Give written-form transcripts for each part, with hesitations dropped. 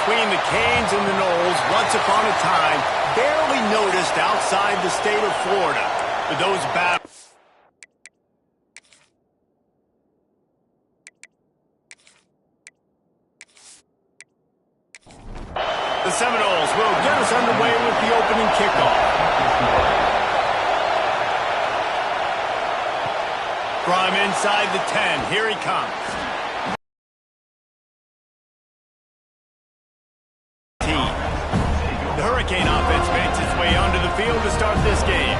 between the Canes and the Noles, once upon a time, barely noticed outside the state of Florida. But those battles... The Seminoles will get us underway with the opening kickoff. From inside the 10, here he comes. The Hurricane offense makes its way onto the field to start this game.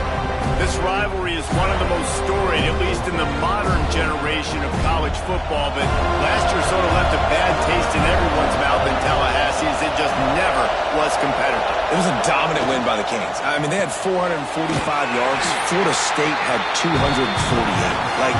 This rivalry is one of the most storied, at least in the modern generation of college football, but last year sort of left a bad taste in everyone's mouth in Tallahassee as it just never was competitive. It was a dominant win by the Canes. I mean, they had 445 yards. Florida State had 248. Like,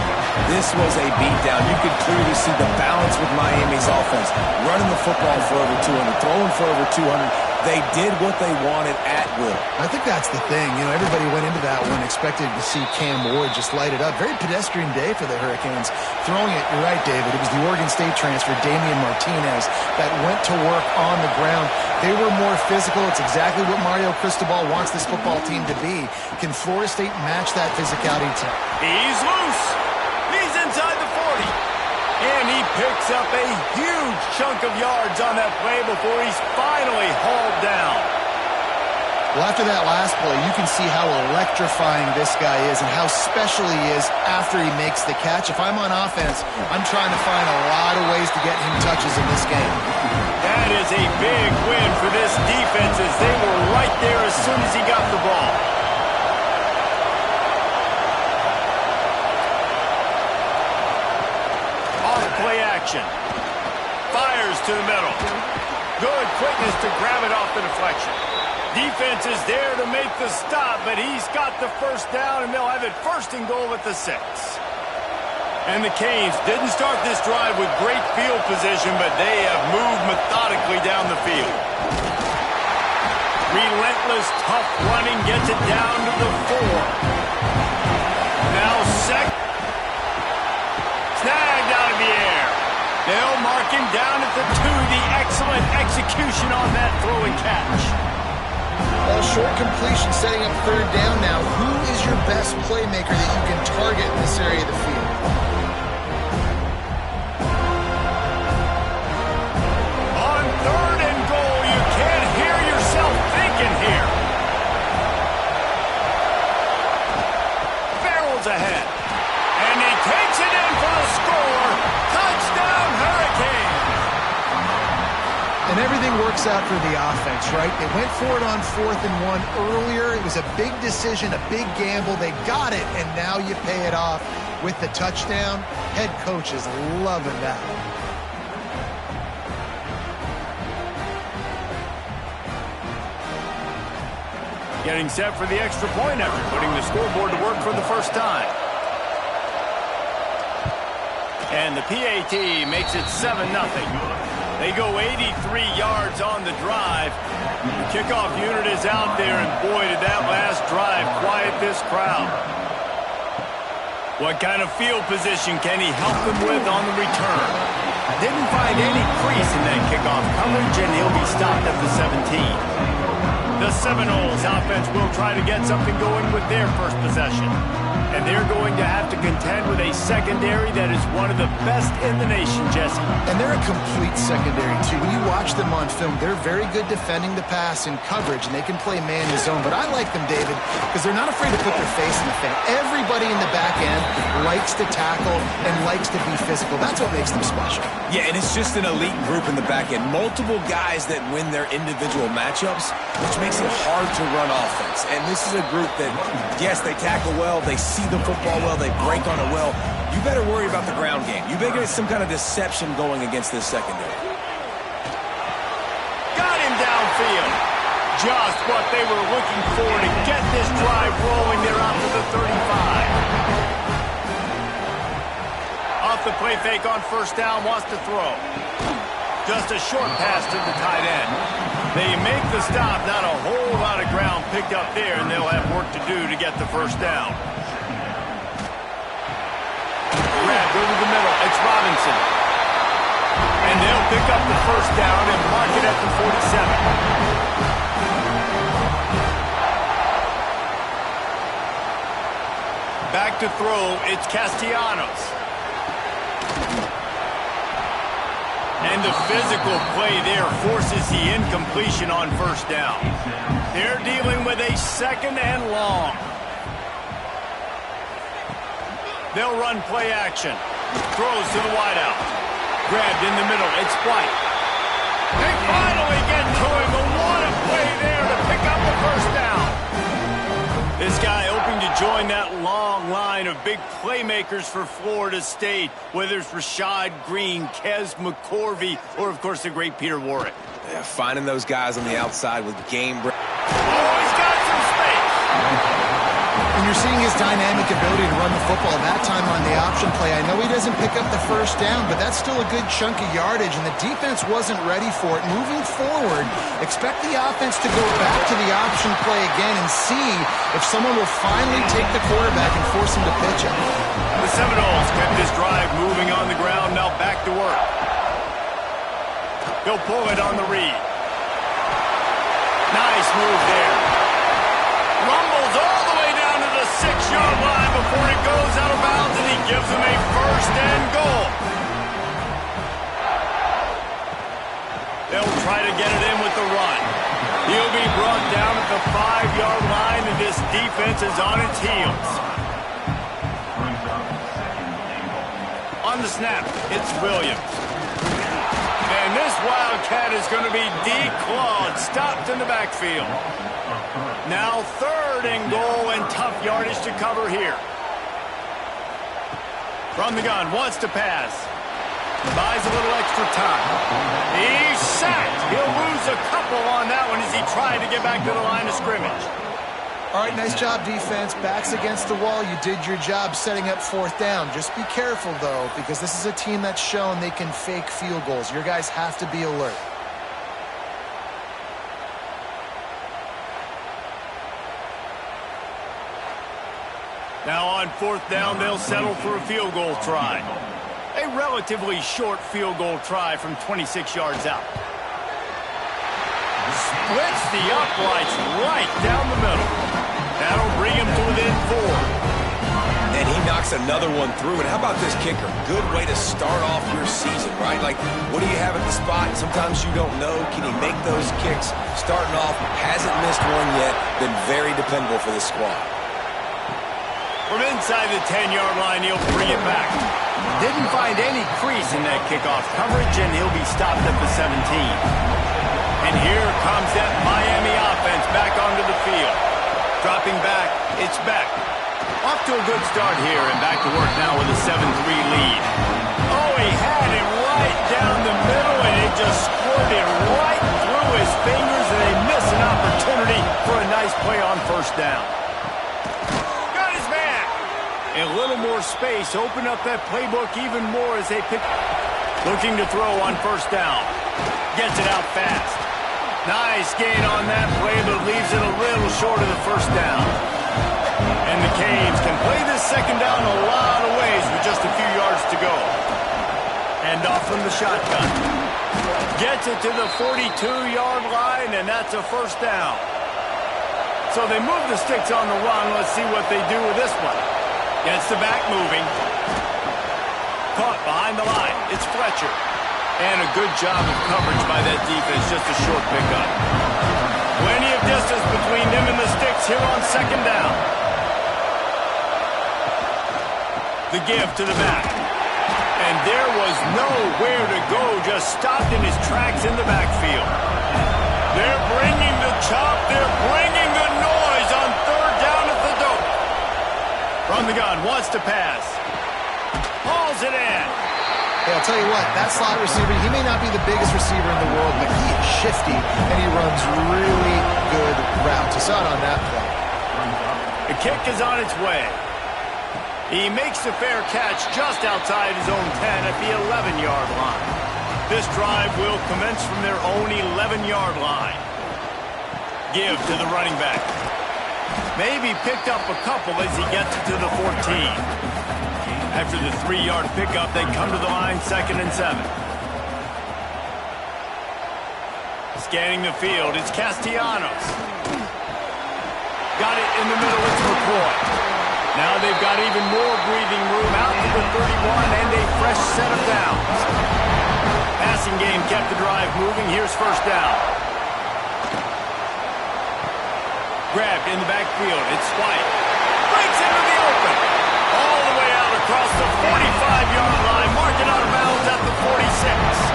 this was a beatdown. You could clearly see the balance with Miami's offense. Running the football for over 200, throwing for over 200. They did what they wanted at will. I think that's the thing. You know, everybody went into that one expecting to see Cam Ward just light it up. Very pedestrian day for the Hurricanes. Throwing it, you're right, David. It was the Oregon State transfer, Damian Martinez, that went to work on the ground. They were more physical. It's exactly what Mario Cristobal wants this football team to be. Can Florida State match that physicality? He's loose. He's inside the 40. And he picks up a huge chunk of yards on that play before he's finally hauled down. Well, after that last play, you can see how electrifying this guy is and how special he is after he makes the catch. If I'm on offense, I'm trying to find a lot of ways to get him touches in this game. That is a big win for this defense as they were right there as soon as he got the ball. Play action. Fires to the middle. Good quickness to grab it off the deflection. Defense is there to make the stop, but he's got the first down, and they'll have it first and goal at the 6. And the Canes didn't start this drive with great field position, but they have moved methodically down the field. Relentless, tough running gets it down to the 4. Now second. Snagged out of the air. They'll mark him down at the 2. The excellent execution on that throw and catch. Well, short completion setting up third down now. Who is your best playmaker that you can target in this area of the field? On third and goal, you can't hear yourself thinking here. Barrels ahead. And he takes it in for the score. Touchdown, Hurricane. And everything works out for the offense, right? They went for it on 4th and 1 earlier. It was a big decision, a big gamble. They got it, and now you pay it off with the touchdown. Head coach is loving that. Getting set for the extra point effort, putting the scoreboard to work for the first time. And the PAT makes it 7-0. They go 83 yards on the drive. The kickoff unit is out there, and boy, did that last drive quiet this crowd. What kind of field position can he help them with on the return? Didn't find any crease in that kickoff coverage, and he'll be stopped at the 17. The Seminoles offense will try to get something going with their first possession. And they're going to have to contend with a secondary that is one of the best in the nation, Jesse. And they're a complete secondary, too. When you watch them on film, they're very good defending the pass and coverage, and they can play man to zone. But I like them, David, because they're not afraid to put their face in the fan. Everybody in the back end likes to tackle and likes to be physical. That's what makes them special. Yeah, and it's just an elite group in the back end. Multiple guys that win their individual matchups, which makes it hard to run offense. And this is a group that, yes, they tackle well, they see the football well, they break on it well. You better worry about the ground game. You better get some kind of deception going against this secondary. Got him downfield. Just what they were looking for to get this drive rolling. They're out to the 35. Off the play fake on first down, wants to throw. Just a short pass to the tight end. They make the stop, not a whole lot of ground picked up there, and they'll have work to do to get the first down. Grabbed over the middle, it's Robinson. And And they'll pick up the first down and mark it at the 47. Back to throw, it's Castellanos. And the physical play there forces the incompletion on first down. They're dealing with a second and long. They'll run play action. Throws to the wideout. Grabbed in the middle. It's White. They finally get to him. But what a play there to pick up the first down. This guy hoping to join that long line of big playmakers for Florida State, whether it's Rashad Green, Kez McCorvey, or, of course, the great Peter Warrick. Yeah, finding those guys on the outside with game. Oh, he's got some space. And you're seeing his dynamic ability to run the football. That time on the option play, I know he doesn't pick up the first down, but that's still a good chunk of yardage, and the defense wasn't ready for it. Moving forward, expect the offense to go back to the option play again and see if someone will finally take the quarterback and force him to pitch it. The Seminoles kept this drive moving on the ground, now back to work. He'll pull it on the read. Nice move there. Rumbles all the way down to the 6-yard line before it goes out of bounds, and he gives them a first and goal. They'll try to get it in with the run. He'll be brought down at the 5-yard line, and this defense is on its heels. On the snap, it's Williams. And this Wildcat is going to be declawed, stopped in the backfield. Now 3rd and goal, and tough yardage to cover here. From the gun, wants to pass. Buys a little extra time. He's sacked. He'll lose a couple on that one as he tried to get back to the line of scrimmage. All right, nice job, defense. Backs against the wall. You did your job setting up 4th down. Just be careful, though, because this is a team that's shown they can fake field goals. Your guys have to be alert. Now on 4th down, they'll settle for a field goal try. A relatively short field goal try from 26 yards out. Splits the uprights right down the middle. That'll bring him to within 4. And he knocks another one through. And how about this kicker? Good way to start off your season, right? Like, what do you have at the spot? Sometimes you don't know. Can he make those kicks? Starting off, hasn't missed one yet. Been very dependable for this squad. From inside the 10-yard line, he'll bring it back. Didn't find any crease in that kickoff coverage, and he'll be stopped at the 17. And here comes that Miami offense back onto the field. Dropping back, it's Beck. Off to a good start here, and back to work now with a 7-3 lead. Oh, he had it right down the middle, and it just squirted right through his fingers, and they miss an opportunity for a nice play on first down. Got his man. A little more space, open up that playbook even more as they pick. Looking to throw on first down. Gets it out fast. Nice gain on that play, but leaves it a little short of the first down. And the Canes can play this second down a lot of ways with just a few yards to go. And off from the shotgun. Gets it to the 42-yard line, and that's a first down. So they move the sticks on the run. Let's see what they do with this one. Gets the back moving. Caught behind the line. It's Fletcher. And a good job of coverage by that defense, just a short pickup. Plenty of distance between them and the sticks here on second down. The give to the back. And there was nowhere to go, just stopped in his tracks in the backfield. They're bringing the chop, they're bringing the noise on 3rd down at the dope. From the gun, wants to pass. Hauls it in. Yeah, I'll tell you what, that slot receiver, he may not be the biggest receiver in the world, but he is shifty, and he runs really good routes. You saw it on that play. The kick is on its way. He makes the fair catch just outside his own 10 at the 11-yard line. This drive will commence from their own 11-yard line. Give to the running back. Maybe picked up a couple as he gets it to the 14. After the 3-yard pickup, they come to the line 2nd and 7. Scanning the field, it's Castellanos. Got it in the middle, it's McCoy. Now they've got even more breathing room out to the 31 and a fresh set of downs. Passing game kept the drive moving. Here's first down. Grabbed in the backfield. It's White. Breaks into the open. All the way out across the 45-yard line. Marking out of bounds at the 46.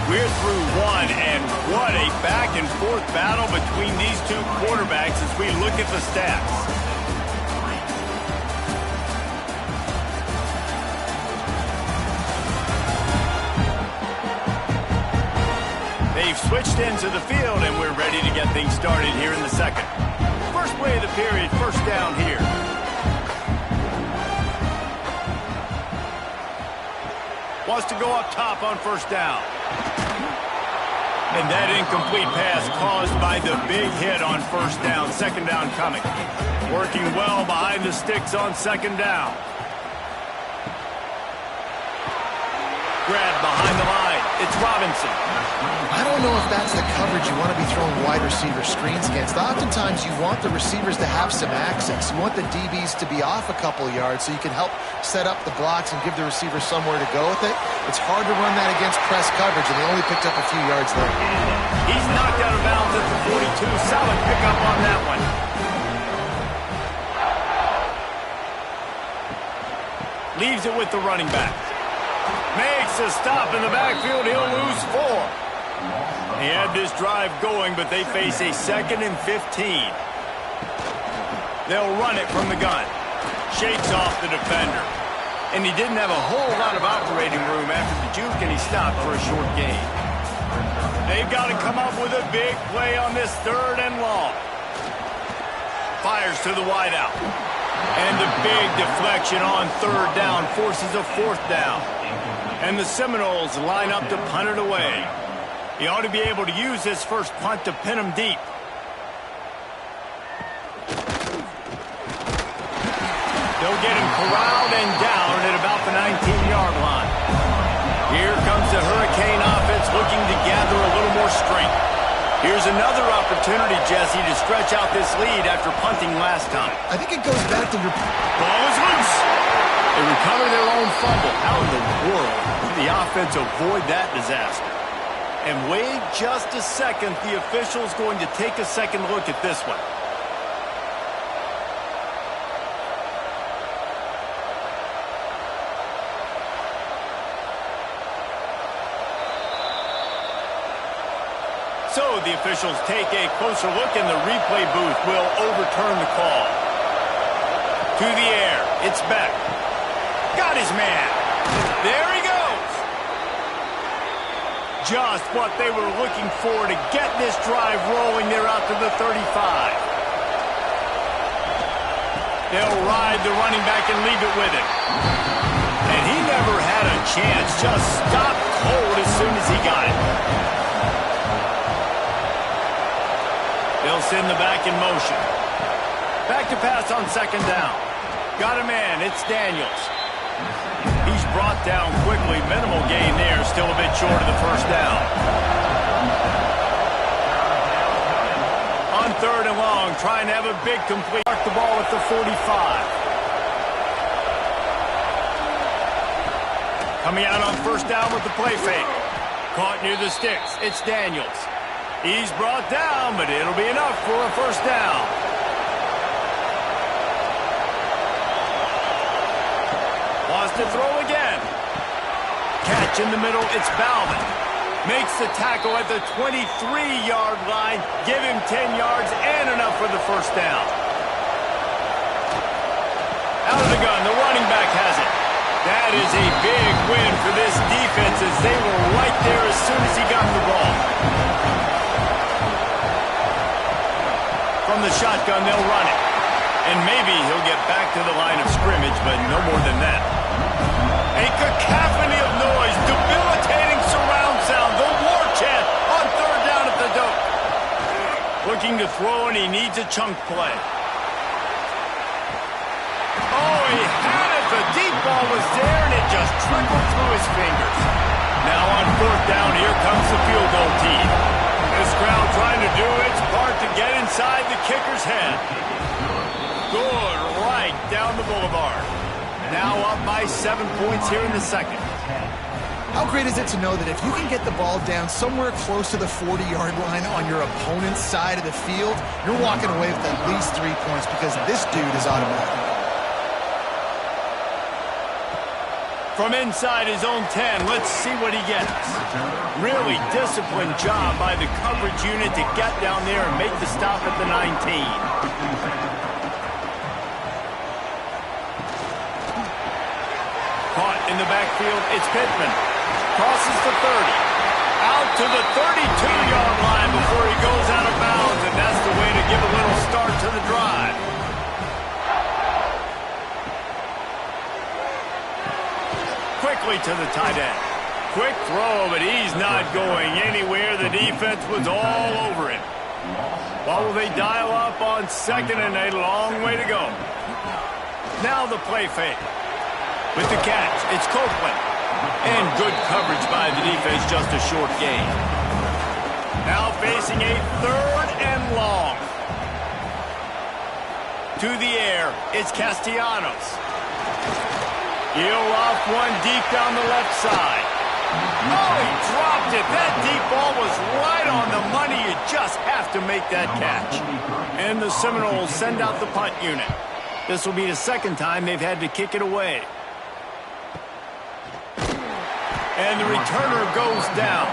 We're through one, and what a back-and-forth battle between these two quarterbacks as we look at the stats. They've switched into the field, and we're ready to get things started here in the second. First play of the period, first down here. Wants to go up top on first down. And that incomplete pass caused by the big hit on first down. Second down coming. Working well behind the sticks on second down. Grab behind the line. It's Robinson. I don't know if that's the coverage you want to be throwing wide receiver screens against. Oftentimes you want the receivers to have some access. You want the DBs to be off a couple yards so you can help set up the blocks and give the receiver somewhere to go with it. It's hard to run that against press coverage, and they only picked up a few yards there. He's knocked out of bounds at the 42. Solid pickup on that one. Leaves it with the running back. Makes a stop in the backfield. He'll lose 4. He had this drive going, but they face a 2nd and 15. They'll run it from the gun. Shakes off the defender. And he didn't have a whole lot of operating room after the juke, and he stopped for a short gain. They've got to come up with a big play on this 3rd and long. Fires to the wideout. And the big deflection on 3rd down forces a 4th down. And the Seminoles line up to punt it away. He ought to be able to use this first punt to pin him deep. They'll get him corralled and down at about the 19-yard line. Here comes the Hurricane offense looking to gather a little more strength. Here's another opportunity, Jesse, to stretch out this lead after punting last time. I think it goes back to... Ball is loose. They recover their own fumble. How in the world did the offense avoid that disaster? And wait just a second. The official's going to take a second look at this one. So the officials take a closer look, and the replay booth will overturn the call. To the air. It's Beck. Got his man. There he goes. Just what they were looking for to get this drive rolling. They're out to the 35. They'll ride the running back and leave it with him. And he never had a chance. Just stopped cold as soon as he got it. They'll send the back in motion. Back to pass on second down. Got a man. It's Daniels. He's brought down quickly. Minimal gain there. Still a bit short of the first down. On 3rd and long, trying to have a big complete. Mark the ball at the 45. Coming out on first down with the play fake. Caught near the sticks. It's Daniels. He's brought down, but it'll be enough for a first down. Wants to throw again. Catch in the middle, it's Bowman. Makes the tackle at the 23-yard line. Give him 10 yards and enough for the first down. Out of the gun, the running back has it. That is a big win for this defense as they were right there as soon as he got the ball. From the shotgun, they'll run it. And maybe he'll get back to the line of scrimmage, but no more than that. A cacophony of noise, debilitating surround sound, the war chant on 3rd down at the dope. Looking to throw, and he needs a chunk play. Oh, he had it, the deep ball was there, and it just trickled through his fingers. Now on fourth down, here comes the field goal team. This crowd trying to do its part to get inside the kicker's head. Good, right down the boulevard. Now up by 7 points here in the second. How great is it to know that if you can get the ball down somewhere close to the 40-yard line on your opponent's side of the field, you're walking away with at least 3 points because this dude is automatic. From inside his own 10, let's see what he gets. Really disciplined job by the coverage unit to get down there and make the stop at the 19. Caught in the backfield, it's Pittman. Crosses the 30. Out to the 32-yard line before he goes out of bounds, and that's the way to give a little start to the drive. Quickly to the tight end. Quick throw, but he's not going anywhere. The defense was all over him. What will they dial up on second and a long way to go? Now the play fake. With the catch, it's Copeland. And good coverage by the defense, just a short gain. Now facing a third and long. To the air, it's Castellanos. He'll off one deep down the left side. Oh, he dropped it. That deep ball was right on the money. You just have to make that catch. And the Seminoles send out the punt unit. This will be the second time they've had to kick it away. And the returner goes down.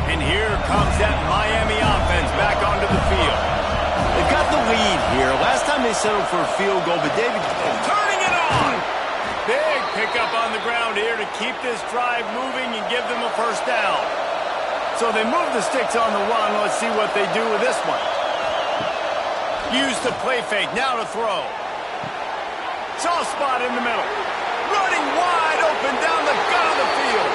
And here comes that Miami offense back onto the field. They've got the lead here. Last time they settled for a field goal, but David turning it on. Big pickup on the ground here to keep this drive moving and give them a first down. So they move the sticks on the run. Let's see what they do with this one. Use the play fake. Now to throw. Soft spot in the middle. Running wide open down the gut of the field.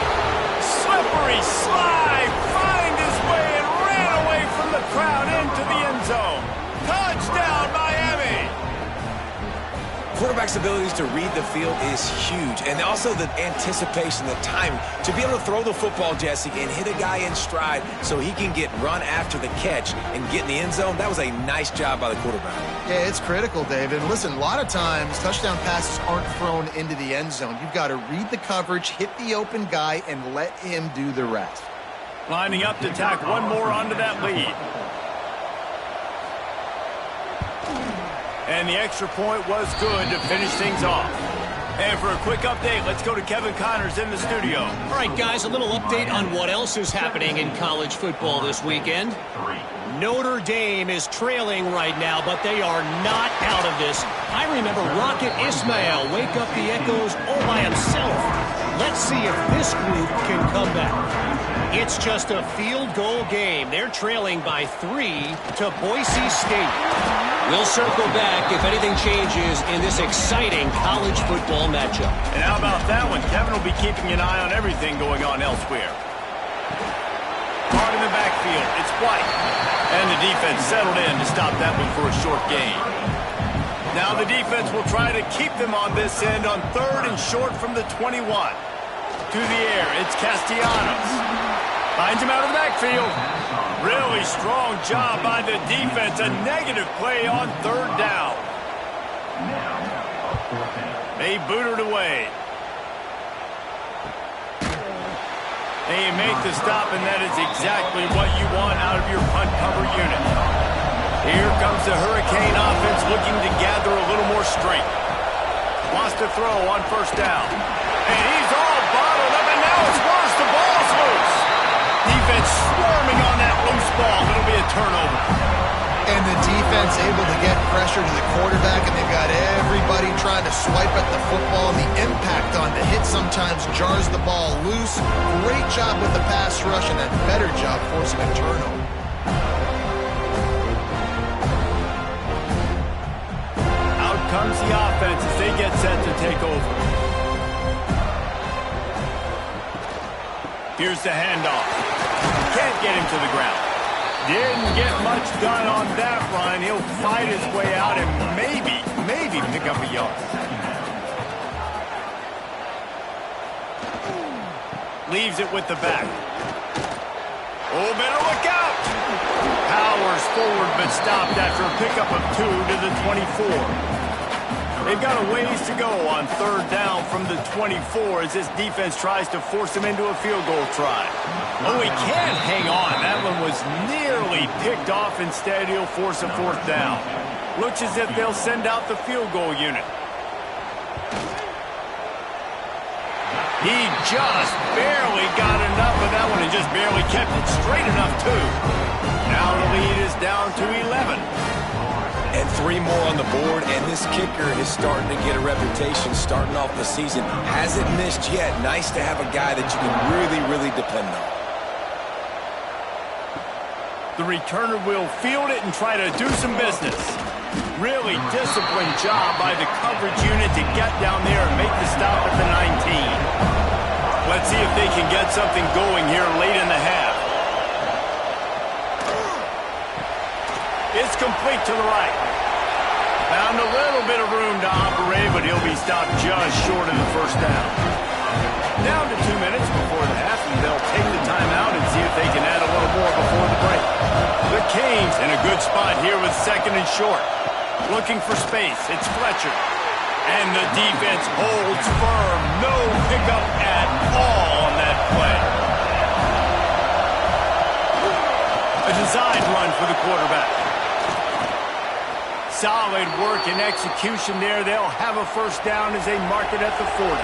Slippery slide. Find his way and ran away from the crowd into the end zone. Touchdown, Miami. Quarterback's abilities to read the field is huge, and also the anticipation, the timing. To be able to throw the football, Jesse, and hit a guy in stride so he can get run after the catch and get in the end zone, that was a nice job by the quarterback. Yeah, it's critical, David. Listen, a lot of times touchdown passes aren't thrown into the end zone. You've got to read the coverage, hit the open guy, and let him do the rest. Lining up to tack one more onto that lead. And the extra point was good to finish things off. And for a quick update, let's go to Kevin Connors in the studio. All right, guys, a little update on what else is happening in college football this weekend. Notre Dame is trailing right now, but they are not out of this. I remember Rocket Ismail wake up the echoes all by himself. Let's see if this group can come back. It's just a field goal game. They're trailing by 3 to Boise State. We'll circle back if anything changes in this exciting college football matchup. And how about that one? Kevin will be keeping an eye on everything going on elsewhere. Caught in the backfield. It's White. And the defense settled in to stop that one for a short gain. Now the defense will try to keep them on this end on third and short from the 21. To the air, it's Castellanos. Finds him out of the backfield. Really strong job by the defense. A negative play on third down. They booted away. They make the stop, and that is exactly what you want out of your punt cover unit. Here comes the Hurricane offense looking to gather a little more strength. Wants to throw on first down. And he's all bottled up, and now it's worse. The ball's loose. Defense swarming on that loose ball. It'll be a turnover. And the defense able to get pressure to the quarterback, and they've got everybody trying to swipe at the football. The impact on the hit sometimes jars the ball loose. Great job with the pass rush, and a better job forcing a turnover. Out comes the offense as they get set to take over. Here's the handoff. Can't get him to the ground. Didn't get much done on that run. He'll fight his way out and maybe pick up a yard. Leaves it with the back. Oh, better look out. Powers forward, but stopped after a pickup of 2 to the 24. They've got a ways to go on third down from the 24 as this defense tries to force him into a field goal try. Oh, he can't hang on. That one was nearly picked off. Instead, he'll force a fourth down. Looks as if they'll send out the field goal unit. He just barely got enough of that one and just barely kept it straight enough, too. Now the lead is down to 11. And 3 more on the board, and this kicker is starting to get a reputation starting off the season. Hasn't missed yet. Nice to have a guy that you can really, really depend on. The returner will field it and try to do some business. Really disciplined job by the coverage unit to get down there and make the stop at the 19. Let's see if they can get something going here late in the half. It's complete to the right. Found a little bit of room to operate, but he'll be stopped just short of the first down. Down to 2 minutes before the half, and they'll take the timeout and see if they can add a little more before the break. The Canes in a good spot here with 2nd and short. Looking for space. It's Fletcher. And the defense holds firm. No pickup at all on that play. A design run for the quarterback. Solid work and execution there. They'll have a first down as they mark it at the 40.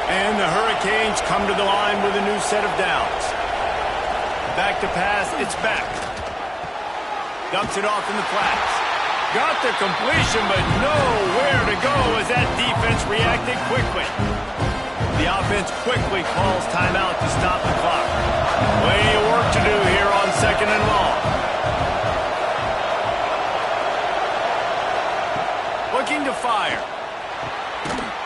And the Hurricanes come to the line with a new set of downs. Back to pass, it's back. Dumps it off in the flats. Got the completion, but nowhere to go as that defense reacted quickly. The offense quickly calls timeout to stop the clock. Plenty of work to do here on 2nd and long. Looking to fire.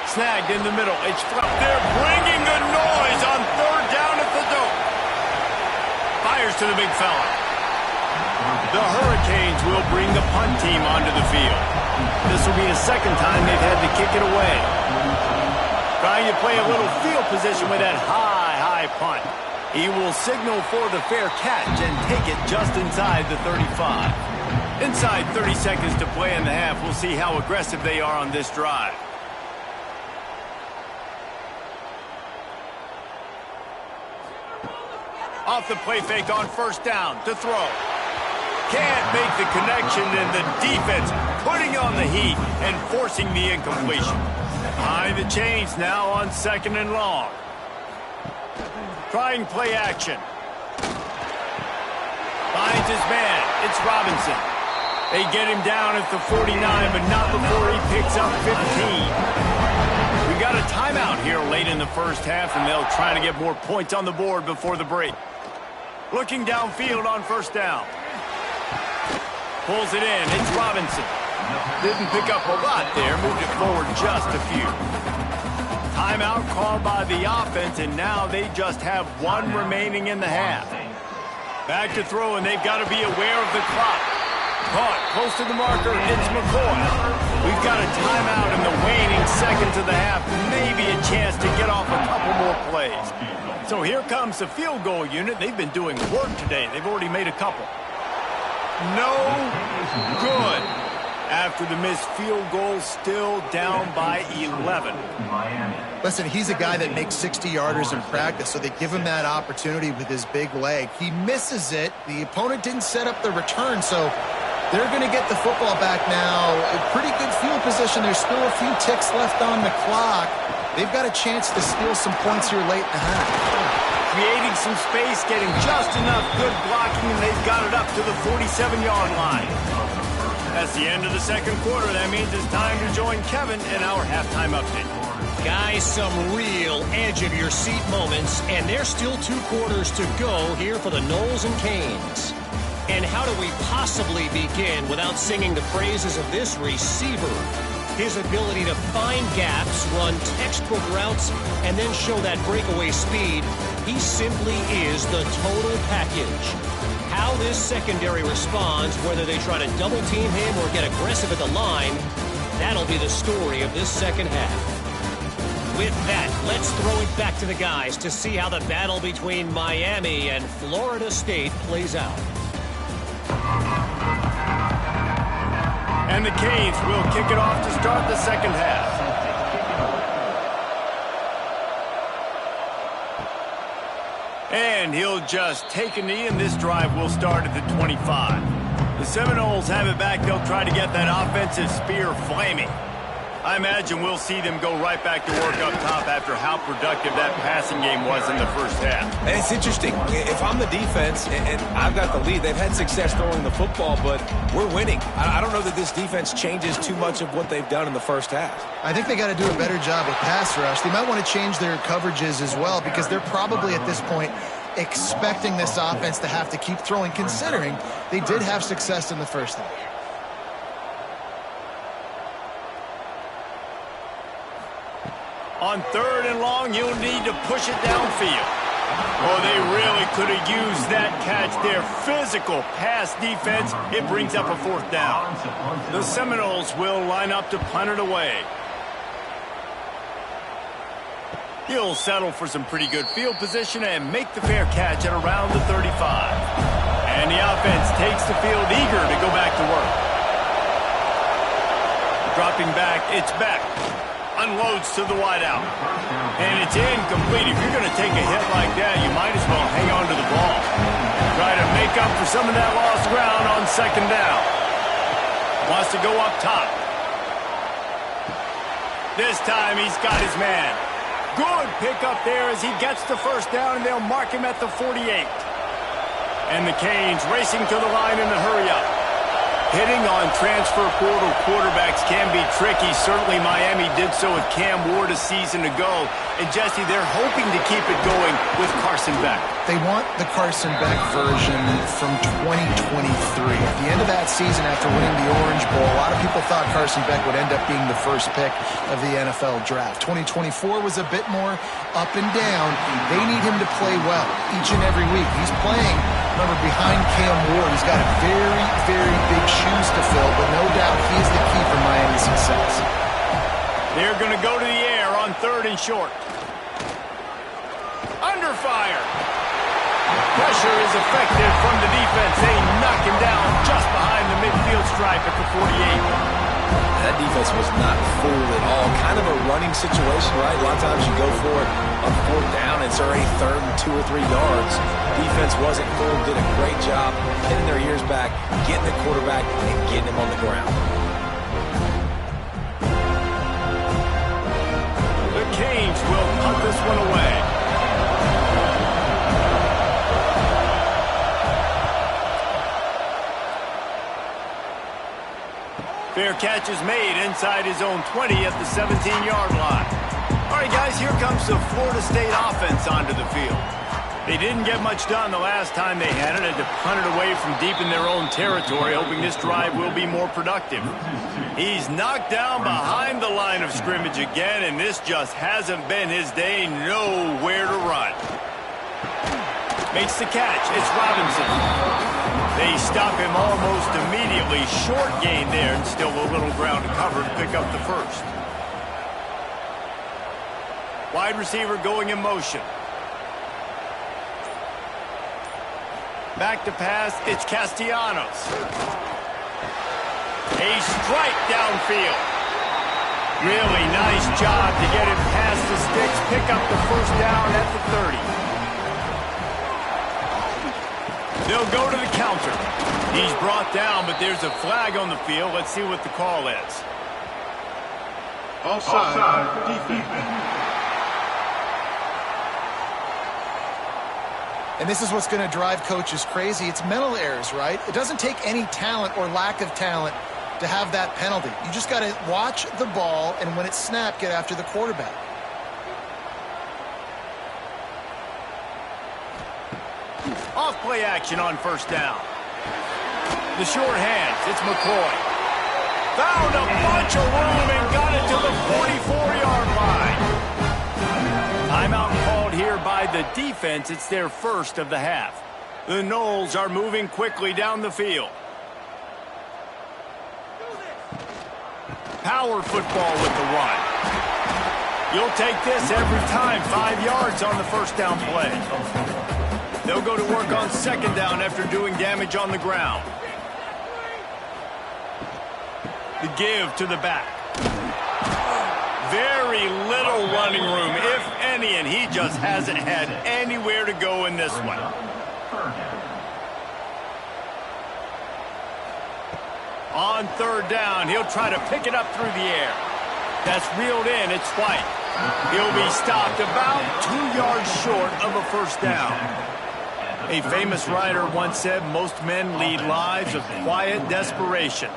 Snagged in the middle. It's they're bringing the noise on 3rd down at the dome. Fires to the big fella. The Hurricanes will bring the punt team onto the field. This will be the 2nd time they've had to kick it away. Trying to play a little field position with that high punt. He will signal for the fair catch and take it just inside the 35. Inside 30 seconds to play in the half. We'll see how aggressive they are on this drive. Off the play fake on 1st down to throw. Can't make the connection, and the defense putting on the heat and forcing the incompletion. Behind the chains now on 2nd and long. Trying play action. Finds his man. It's Robinson. They get him down at the 49, but not before he picks up 15. We got a timeout here late in the first half, and they'll try to get more points on the board before the break. Looking downfield on 1st down. Pulls it in. It's Robinson. Didn't pick up a lot there. Moved it forward just a few. Timeout called by the offense, and now they just have 1 remaining in the half. Back to throw, and they've got to be aware of the clock. Caught close to the marker. It's McCoy. We've got a timeout in the waning seconds of the half. Maybe a chance to get off a couple more plays. So here comes the field goal unit. They've been doing work today. They've already made a couple. No good. After the missed field goal, still down by 11. Listen, he's a guy that makes 60-yarders in practice, so they give him that opportunity with his big leg. He misses it. The opponent didn't set up the return, so they're going to get the football back now. A pretty good field position. There's still a few ticks left on the clock. They've got a chance to steal some points here late in the half. Creating some space, getting just enough good blocking, and they've got it up to the 47-yard line. That's the end of the 2nd quarter. That means it's time to join Kevin in our halftime update. Guys, some real edge-of-your-seat moments, and there's still 2 quarters to go here for the Noles and Canes. And how do we possibly begin without singing the praises of this receiver? His ability to find gaps, run textbook routes, and then show that breakaway speed. He simply is the total package. How this secondary responds, whether they try to double-team him or get aggressive at the line, that'll be the story of this second half. With that, let's throw it back to the guys to see how the battle between Miami and Florida State plays out. And the Canes will kick it off to start the second half. And he'll just take a knee, and this drive will start at the 25. The Seminoles have it back. They'll try to get that offensive spear flaming. I imagine we'll see them go right back to work up top after how productive that passing game was in the first half. And it's interesting. If I'm the defense and I've got the lead, they've had success throwing the football, but we're winning. I don't know that this defense changes too much of what they've done in the first half. I think they got to do a better job with pass rush. They might want to change their coverages as well, because they're probably at this point expecting this offense to have to keep throwing, considering they did have success in the first half. On 3rd and long, you'll need to push it downfield. Oh, they really could have used that catch there. Physical pass defense. It brings up a 4th down. The Seminoles will line up to punt it away. He'll settle for some pretty good field position and make the fair catch at around the 35. And the offense takes the field, eager to go back to work. Dropping back, it's back. Unloads to the wideout. And it's incomplete. If you're going to take a hit like that, you might as well hang on to the ball. Try to make up for some of that lost ground on 2nd down. Wants to go up top. This time he's got his man. Good pickup there as he gets the 1st down, and they'll mark him at the 48. And the Canes racing to the line in the hurry-up. Hitting on transfer portal quarterbacks can be tricky. Certainly Miami did so with Cam Ward a season ago. And Jesse, they're hoping to keep it going with Carson Beck. They want the Carson Beck version from 2023. At the end of that season, after winning the Orange Bowl, a lot of people thought Carson Beck would end up being the first pick of the NFL draft. 2024 was a bit more up and down. They need him to play well each and every week. He's playing, remember, behind Cam Ward. He's got very, very big shoes to fill, but no doubt he's the key for Miami's success. They're going to go to the air on 3rd and short. Under fire. Pressure is effective from the defense. They knock him down just behind the midfield stripe at the 48. That defense was not fooled at all. Kind of a running situation, right? A lot of times you go for it on 4th down. It's already 3rd and 2 or 3 yards. Defense wasn't fooled. Did a great job pinning their ears back, getting the quarterback, and getting him on the ground. The Canes will punt this one away. Fair catch is made inside his own 20 at the 17-yard line. All right, guys, here comes the Florida State offense onto the field. They didn't get much done the last time they had it, and to punt it away from deep in their own territory, hoping this drive will be more productive. He's knocked down behind the line of scrimmage again, and this just hasn't been his day. Nowhere to run. Makes the catch. It's Robinson. They stop him almost immediately. Short gain there, and still a little ground to cover to pick up the 1st. Wide receiver going in motion. Back to pass, it's Castellanos. A strike downfield. Really nice job to get it past the sticks, pick up the 1st down at the 30. They'll go to the counter. He's brought down, but there's a flag on the field. Let's see what the call is. Offside. Defense. And this is what's going to drive coaches crazy. It's mental errors, right? It doesn't take any talent or lack of talent to have that penalty. You just got to watch the ball, and when it's snapped, get after the quarterback. Off play action on 1st down. The short hands, it's McCoy. Found a bunch of room and got it to the 44-yard line. Timeout called here by the defense. It's their 1st of the half. The Noles are moving quickly down the field. Power football with the run. You'll take this every time. 5 yards on the first down play. They'll go to work on second down after doing damage on the ground. The give to the back. Very little running room, if any, and he just hasn't had anywhere to go in this one. On third down, he'll try to pick it up through the air. That's reeled in. It's White. He'll be stopped about 2 yards short of a first down. A famous writer once said, most men lead lives of quiet desperation.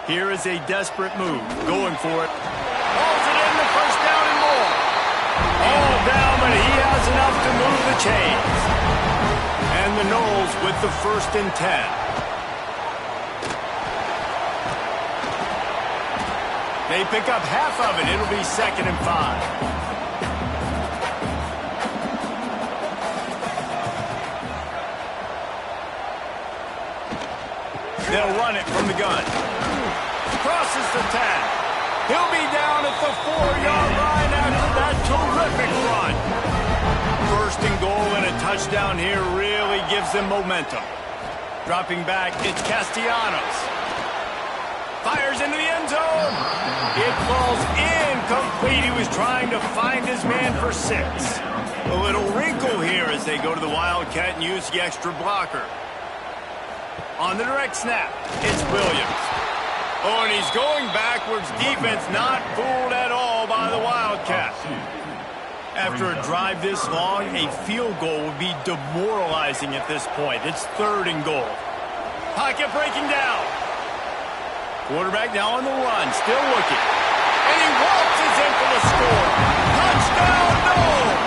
Here is a desperate move. Going for it. Hauls it in the first down and more. All down, but he has enough to move the chains. And the Noles with the 1st and 10. They pick up half of it. It'll be 2nd and 5. They'll run it from the gun. Crosses the 10. He'll be down at the 4-yard line after that terrific run. 1st and goal and a touchdown here really gives them momentum. Dropping back, it's Castellanos. Fires into the end zone. It falls incomplete. He was trying to find his man for 6. A little wrinkle here as they go to the Wildcat and use the extra blocker. On the direct snap, it's Williams. Oh, and he's going backwards. Defense not fooled at all by the Wildcat. After a drive this long, a field goal would be demoralizing at this point. It's 3rd and goal. Pocket breaking down. Quarterback now on the run, still looking. And he waltzes in for the score. Touchdown, Noles!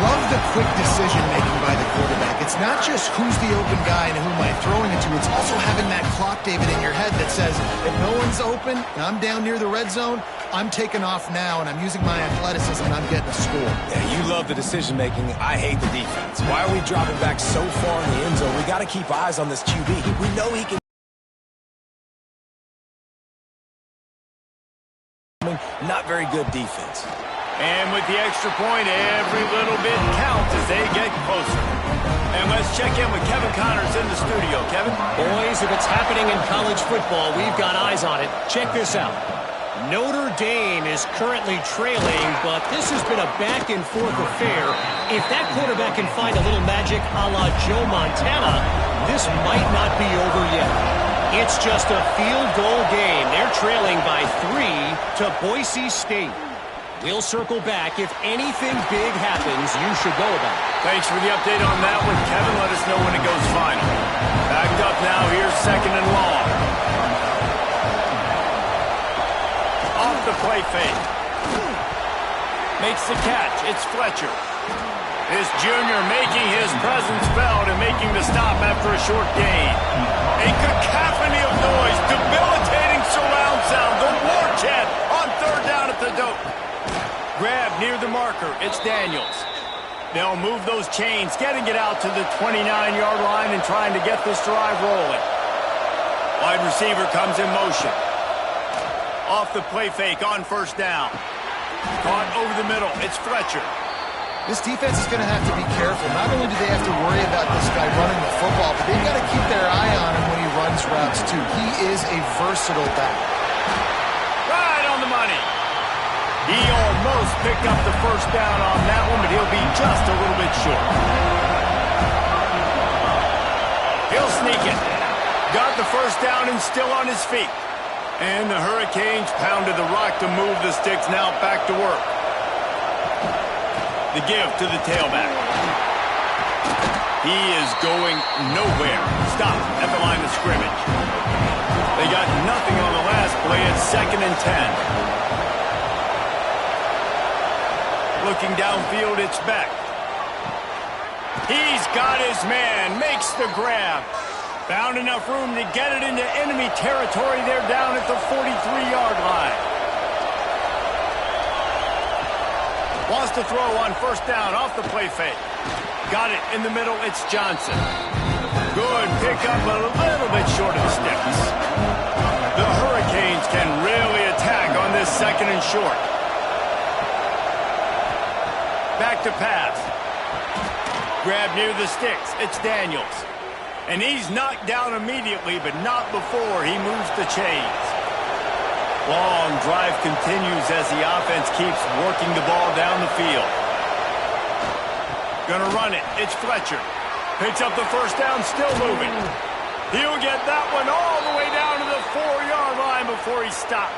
Love the quick decision-making by the quarterback. It's not just who's the open guy and who am I throwing it to. It's also having that clock, David, in your head that says, if no one's open and I'm down near the red zone, I'm taking off now and I'm using my athleticism and I'm getting a score. Yeah, you love the decision-making. I hate the defense. Why are we dropping back so far in the end zone? We got to keep eyes on this QB. We know he can. Not very good defense. And with the extra point, every little bit counts as they get closer. And let's check in with Kevin Connors in the studio. Kevin? Boys, if it's happening in college football, we've got eyes on it. Check this out. Notre Dame is currently trailing, but this has been a back-and-forth affair. If that quarterback can find a little magic a la Joe Montana, this might not be over yet. It's just a field goal game. They're trailing by 3 to Boise State. We'll circle back. If anything big happens, you should know about it. Thanks for the update on that one, Kevin. Let us know when it goes final. Backed up now. Here's 2nd and long. Off the play fake. Makes the catch. It's Fletcher. This junior making his presence felt and making the stop after a short gain. A cacophony of noise, debilitating surround sound, the war chant on 3rd down at the dope. Grab near the marker, it's Daniels. They'll move those chains, getting it out to the 29-yard line and trying to get this drive rolling. Wide receiver comes in motion. Off the play fake on 1st down. Caught over the middle, it's Fletcher. This defense is going to have to be careful. Not only do they have to worry about this guy running the football, but they've got to keep their eye on him when he runs routes, too. He is a versatile back. Right on the money. He almost picked up the 1st down on that one, but he'll be just a little bit short. He'll sneak it. Got the 1st down and still on his feet. And the Hurricanes pounded the rock to move the sticks, now back to work. The give to the tailback. He is going nowhere. Stop at the line of scrimmage. They got nothing on the last play. It's 2nd and 10. Looking downfield, it's Beck. He's got his man. Makes the grab. Found enough room to get it into enemy territory. They're down at the 43-yard line. Wants to throw on 1st down off the play fake. Got it in the middle. It's Johnson. Good pickup, but a little bit short of the sticks. The Hurricanes can really attack on this 2nd and short. Back to pass. Grab near the sticks. It's Daniels. And he's knocked down immediately, but not before he moves the chains. Long drive continues as the offense keeps working the ball down the field. Gonna run it. It's Fletcher. Picks up the first down, still moving. He'll get that one all the way down to the 4-yard line before he stopped.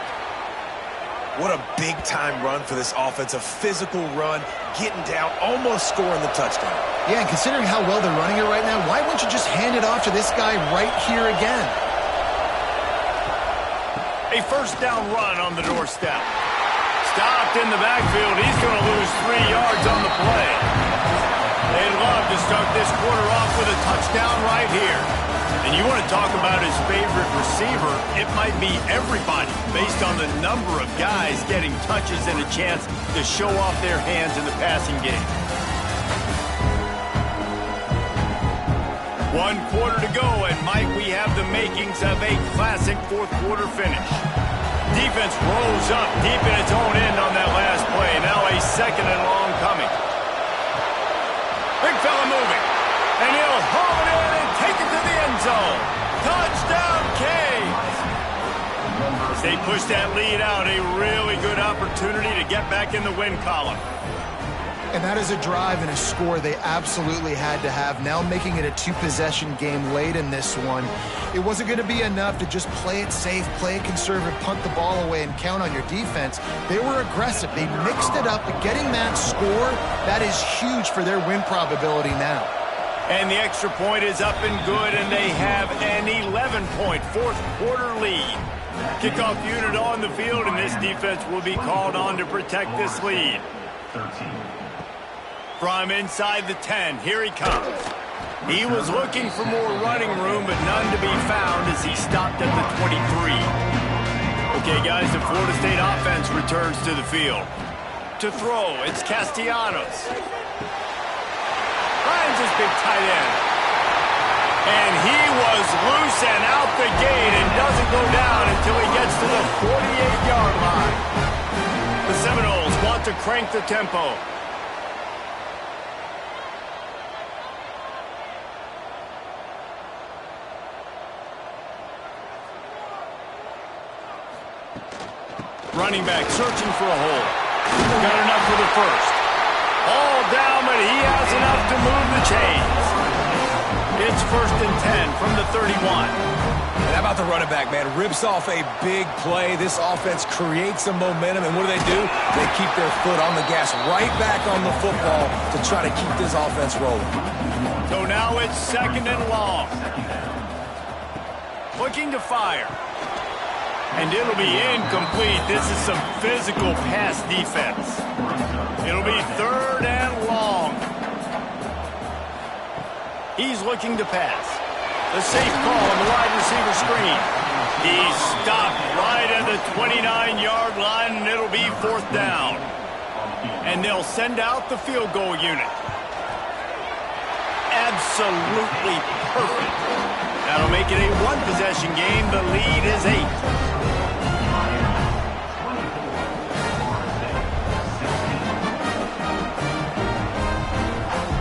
What a big-time run for this offense. A physical run, getting down, almost scoring the touchdown. Yeah, and considering how well they're running it right now, why wouldn't you just hand it off to this guy right here again? A first down run on the doorstep. Stopped in the backfield. He's going to lose 3 yards on the play. They'd love to start this quarter off with a touchdown right here. And you want to talk about his favorite receiver, it might be everybody based on the number of guys getting touches and a chance to show off their hands in the passing game. 1 quarter to go, and Mike, we have the makings of a classic fourth quarter finish. Defense rolls up deep in its own end on that last play. Now a 2nd and long coming. Big fella moving. And he'll haul it in and take it to the end zone. Touchdown, Canes! As they push that lead out, a really good opportunity to get back in the win column. And that is a drive and a score they absolutely had to have. Now making it a 2-possession game late in this one. It wasn't going to be enough to just play it safe, play it conservative, punt the ball away, and count on your defense. They were aggressive. They mixed it up. But getting that score, that is huge for their win probability now. And the extra point is up and good, and they have an 11-point fourth quarter lead. Kickoff unit on the field, and this defense will be called on to protect this lead. From inside the 10, here he comes. He was looking for more running room, but none to be found as he stopped at the 23. Okay, guys, the Florida State offense returns to the field. To throw, it's Castellanos. Finds his big tight end. And he was loose and out the gate and doesn't go down until he gets to the 48-yard line. The Seminoles want to crank the tempo. Running back searching for a hole. Got enough for the first. All down, but he has enough to move the chains. It's 1st and 10 from the 31. And how about the running back, man? Rips off a big play. This offense creates some momentum, and what do? They keep their foot on the gas, right back on the football to try to keep this offense rolling. So now it's 2nd and long. Looking to fire. And it'll be incomplete. This is some physical pass defense. It'll be 3rd and long. He's looking to pass. The safe call on the wide receiver screen. He's stopped right at the 29-yard line, and it'll be 4th down. And they'll send out the field goal unit. Absolutely perfect. That'll make it a 1-possession game. The lead is 8.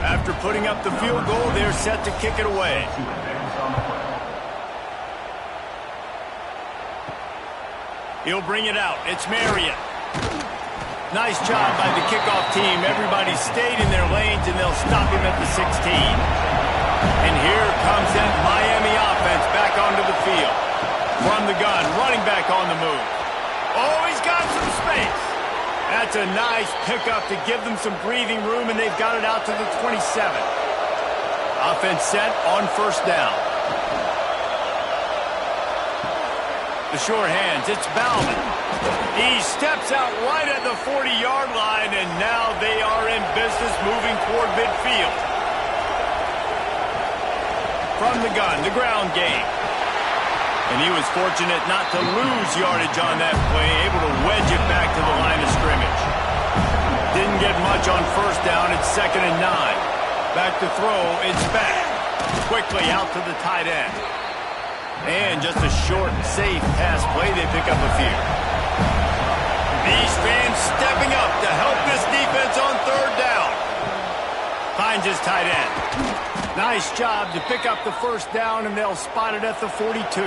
After putting up the field goal, they're set to kick it away. He'll bring it out. It's Marion. Nice job by the kickoff team. Everybody stayed in their lanes, and they'll stop him at the 16. And here comes that Miami offense back onto the field. From the gun, running back on the move. Oh, he's got some space. That's a nice pickup to give them some breathing room, and they've got it out to the 27. Offense set on 1st down. The short hands, it's Bauman. He steps out right at the 40-yard line, and now they are in business moving toward midfield. From the gun, the ground game. And he was fortunate not to lose yardage on that play, able to wedge it back to the line of scrimmage. Didn't get much on 1st down. It's 2nd and 9. Back to throw. It's back. Quickly out to the tight end. And just a short, safe pass play. They pick up a few. These fans stepping up to help this defense on 3rd down. Finds his tight end. Nice job to pick up the first down, and they'll spot it at the 42.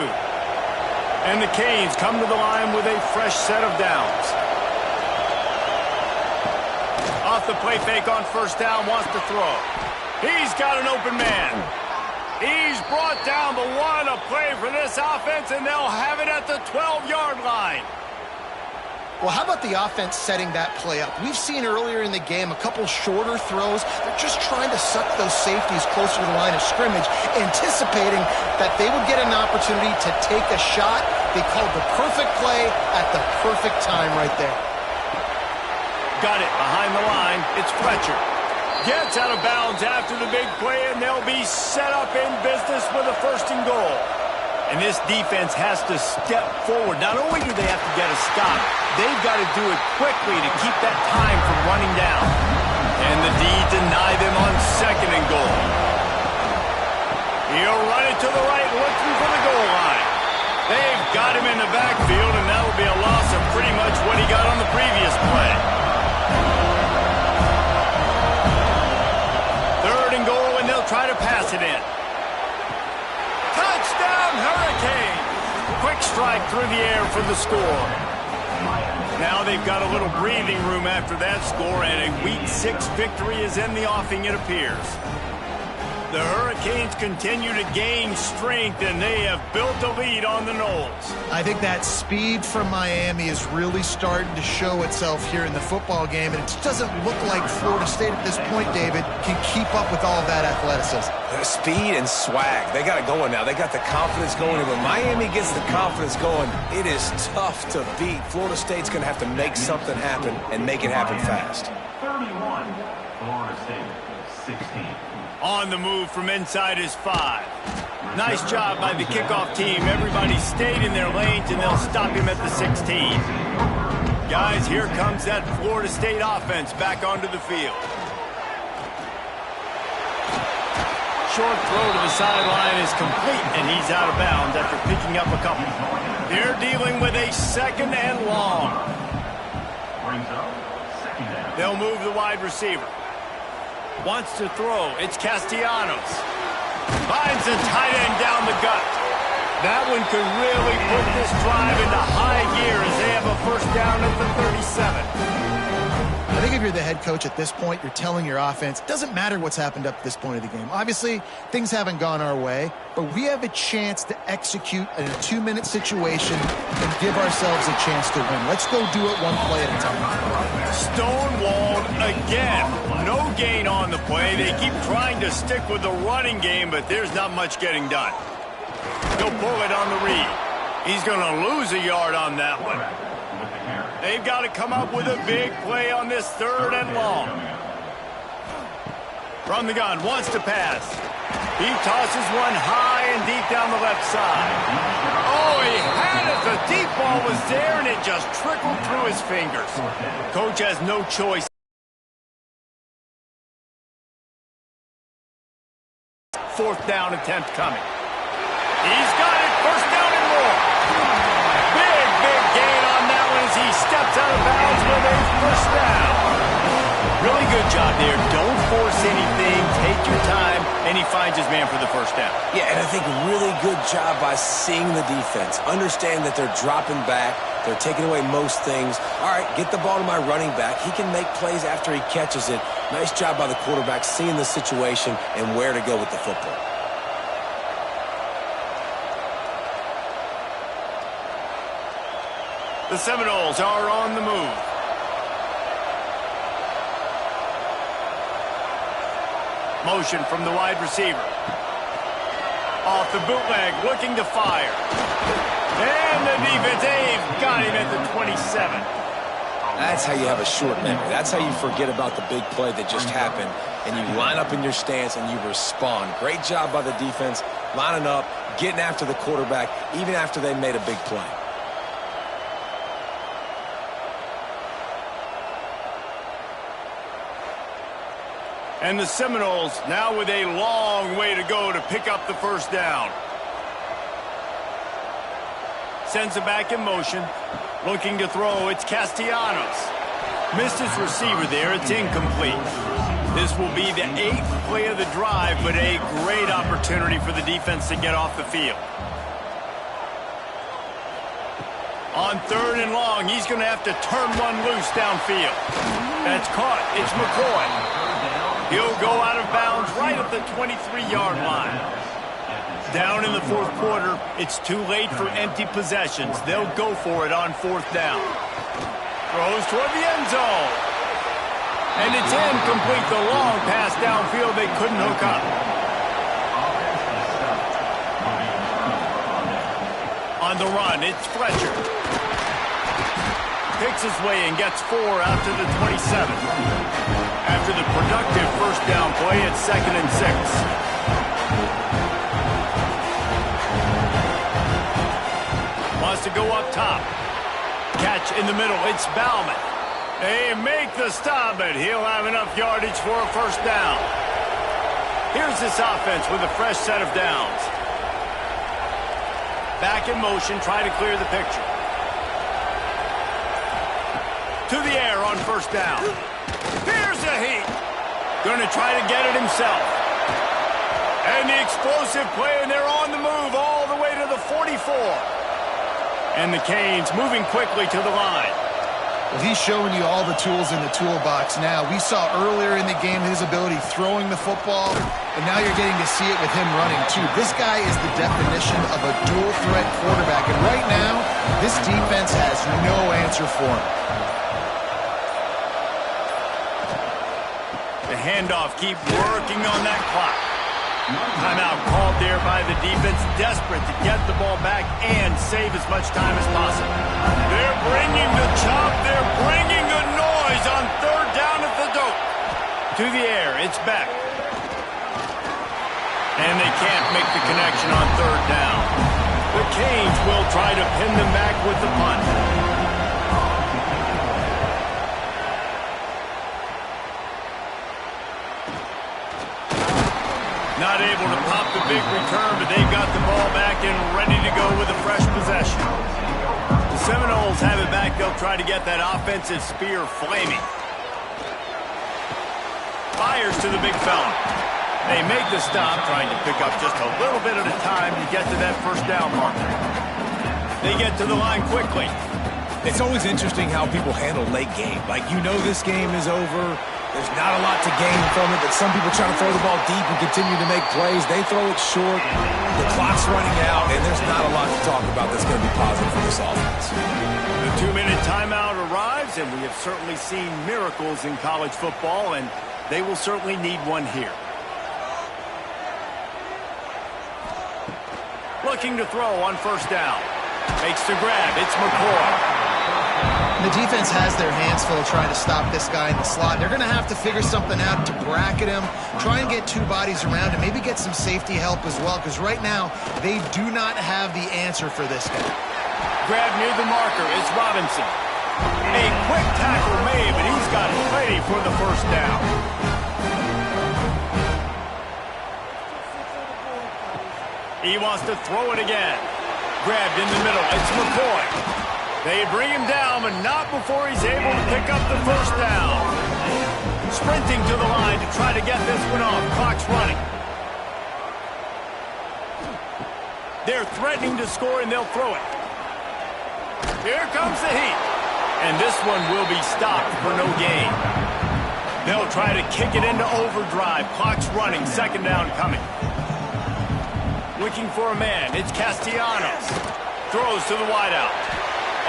And the Canes come to the line with a fresh set of downs. Off the play fake on first down, wants to throw. He's got an open man. He's brought down, but what a play for this offense, and they'll have it at the 12-yard line. Well, how about the offense setting that play up? We've seen earlier in the game a couple shorter throws. They're just trying to suck those safeties closer to the line of scrimmage, anticipating that they would get an opportunity to take a shot. They called the perfect play at the perfect time right there. Got it behind the line. It's Fletcher. Gets out of bounds after the big play, and they'll be set up in business with a 1st and goal. And this defense has to step forward. Not only do they have to get a stop, they've got to do it quickly to keep that time from running down. And the D deny them on 2nd and goal. He'll run it to the right, looking for the goal line. They've got him in the backfield, and that'll be a loss of pretty much what he got on the previous play. 3rd and goal, and they'll try to pass it in. Touchdown, Hurricane! Quick strike through the air for the score. Now they've got a little breathing room after that score, and a Week 6 victory is in the offing, it appears. The Hurricanes continue to gain strength, and they have built a lead on the Noles. I think that speed from Miami is really starting to show itself here in the football game, and it just doesn't look like Florida State at this point, David, can keep up with all of that athleticism. Speed and swag. They got it going now. They got the confidence going. And when Miami gets the confidence going, it is tough to beat. Florida State's going to have to make something happen and make it happen fast. 31, Florida State, 16. On the move from inside his 5. Nice job by the kickoff team. Everybody stayed in their lanes, and they'll stop him at the 16. Guys, here comes that Florida State offense back onto the field. Short throw to the sideline is complete, and he's out of bounds after picking up a couple. They're dealing with a 2nd and long. They'll move the wide receiver. Wants to throw. It's Castellanos. Finds the tight end down the gut. That one could really put this drive into high gear as they have a 1st down at the 37. I think if you're the head coach at this point, you're telling your offense, it doesn't matter what's happened up to this point of the game. Obviously, things haven't gone our way, but we have a chance to execute in a 2-minute situation and give ourselves a chance to win. Let's go do it one play at a time. Stonewalled again. No gain on the play. They keep trying to stick with the running game, but there's not much getting done. He'll pull it on the read. He's going to lose a yard on that one. They've got to come up with a big play on this 3rd and long. From the gun, wants to pass. He tosses one high and deep down the left side. Oh, he had it. The deep ball was there, and it just trickled through his fingers. Coach has no choice. 4th down attempt coming. He's got it. 1st down and more. Big gain on that one as he steps out of bounds with a 1st down. Really good job there. Don't force anything. Take your time. And he finds his man for the 1st down. Yeah, and I think really good job by seeing the defense. Understand that they're dropping back. They're taking away most things. All right, get the ball to my running back. He can make plays after he catches it. Nice job by the quarterback seeing the situation and where to go with the football. The Seminoles are on the move. Motion from the wide receiver. Off the bootleg, looking to fire. And the defense, they've got him at the 27. That's how you have a short memory. That's how you forget about the big play that just happened, and you line up in your stance and you respond. Great job by the defense, lining up, getting after the quarterback, even after they made a big play. And the Seminoles now with a long way to go to pick up the 1st down. Sends it back in motion. Looking to throw, it's Castellanos. Missed his receiver there, it's incomplete. This will be the 8th play of the drive, but a great opportunity for the defense to get off the field. On 3rd and long, he's going to have to turn one loose downfield. That's caught. It's McCoy. He'll go out of bounds right at the 23-yard line. Down in the 4th quarter, it's too late for empty possessions. They'll go for it on 4th down. Throws toward the end zone. And it's incomplete. The long pass downfield they couldn't hook up. On the run, it's Fletcher. Picks his way and gets 4 out to the 27. After the productive first down play, it's 2nd and 6. Wants to go up top. Catch in the middle. It's Bauman. They make the stop, but he'll have enough yardage for a first down. Here's this offense with a fresh set of downs. Back in motion, try to clear the picture. To the air on first down. Here's the heat. Going to try to get it himself. And the explosive play, and they're on the move all the way to the 44. And the Canes moving quickly to the line. Well, he's showing you all the tools in the toolbox now. We saw earlier in the game his ability throwing the football, and now you're getting to see it with him running, too. This guy is the definition of a dual-threat quarterback, and right now, this defense has no answer for him. The handoff, keep working on that clock. Timeout called there by the defense, desperate to get the ball back and save as much time as possible. They're bringing the chop, they're bringing the noise on 3rd down at the dope. To the air, it's Beck. And they can't make the connection on 3rd down. The Canes will try to pin them back with the punt. Not able to pop the big return, but they've got the ball back and ready to go with a fresh possession. The Seminoles have it back. They'll try to get that offensive spear flaming. Fires to the big fella. They make the stop, trying to pick up just a little bit at a time to get to that first down marker. They get to the line quickly. It's always interesting how people handle late game. Like, you know this game is over. There's not a lot to gain from it, but some people try to throw the ball deep and continue to make plays. They throw it short. The clock's running out, and there's not a lot to talk about that's going to be positive for this offense. The 2-minute timeout arrives, and we have certainly seen miracles in college football, and they will certainly need one here. Looking to throw on first down. Makes the grab. It's McCoy. The defense has their hands full trying to stop this guy in the slot. They're going to have to figure something out to bracket him, try and get 2 bodies around him, maybe get some safety help as well, because right now they do not have the answer for this guy. Grab near the marker. It's Robinson. A quick tackle made, but he's got plenty for the first down. He wants to throw it again. Grabbed in the middle. It's McCoy. They bring him down, but not before he's able to pick up the first down. Sprinting to the line to try to get this one off. Clock's running. They're threatening to score, and they'll throw it. Here comes the heat. And this one will be stopped for no gain. They'll try to kick it into overdrive. Clock's running. 2nd down coming. Looking for a man. It's Castellanos. Throws to the wideout.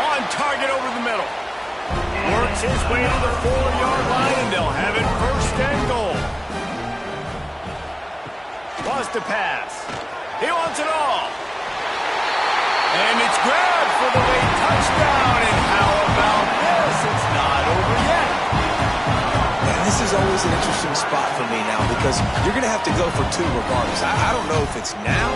On target over the middle. Works his way to the 4-yard line, and they'll have it 1st and goal. Wants to pass. He wants it all. And it's grabbed for the late touchdown. And how about this? It's not over yet. And this is always an interesting spot for me now, because you're going to have to go for 2 regardless. I don't know if it's now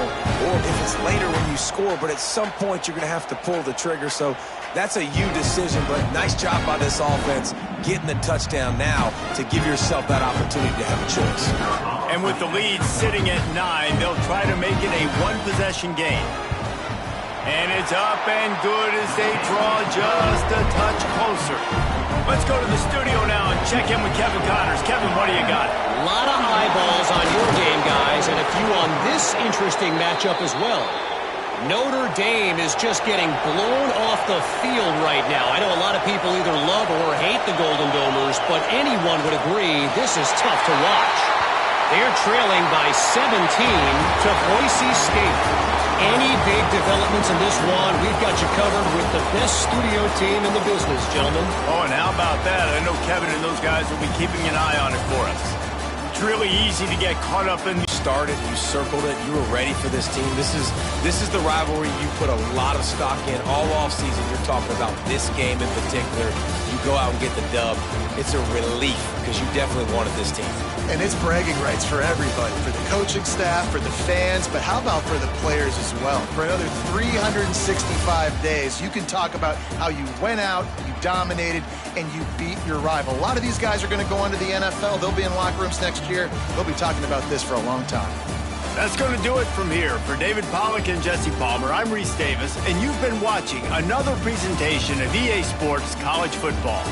or if it's later when you score, but at some point you're going to have to pull the trigger. So that's a you decision, but nice job by this offense getting the touchdown now to give yourself that opportunity to have a choice. And with the lead sitting at 9, they'll try to make it a 1-possession game. And it's up and good as they draw just a touch closer. Let's go to the studio now and check in with Kevin Connors. Kevin, what do you got? A lot of eyeballs on your game, guys, and a few on this interesting matchup as well. Notre Dame is just getting blown off the field right now. I know a lot of people either love or hate the Golden Domers, but anyone would agree this is tough to watch. They're trailing by 17 to Boise State. Any big developments in this one, we've got you covered with the best studio team in the business, gentlemen. Oh, and how about that? I know Kevin and those guys will be keeping an eye on it for us. It's really easy to get caught up in... Started, you circled it, you were ready for this team. This is the rivalry you put a lot of stock in all offseason. You're talking about this game in particular. You go out and get the dub. It's a relief because you definitely wanted this team. And it's bragging rights for everybody, for the coaching staff, for the fans, but how about for the players as well? For another 365 days, you can talk about how you went out, you dominated, and you beat your rival. A lot of these guys are going to go into the NFL. They'll be in locker rooms next year. They'll be talking about this for a long time. That's going to do it from here. For David Pollack and Jesse Palmer, I'm Reese Davis, and you've been watching another presentation of EA Sports College Football.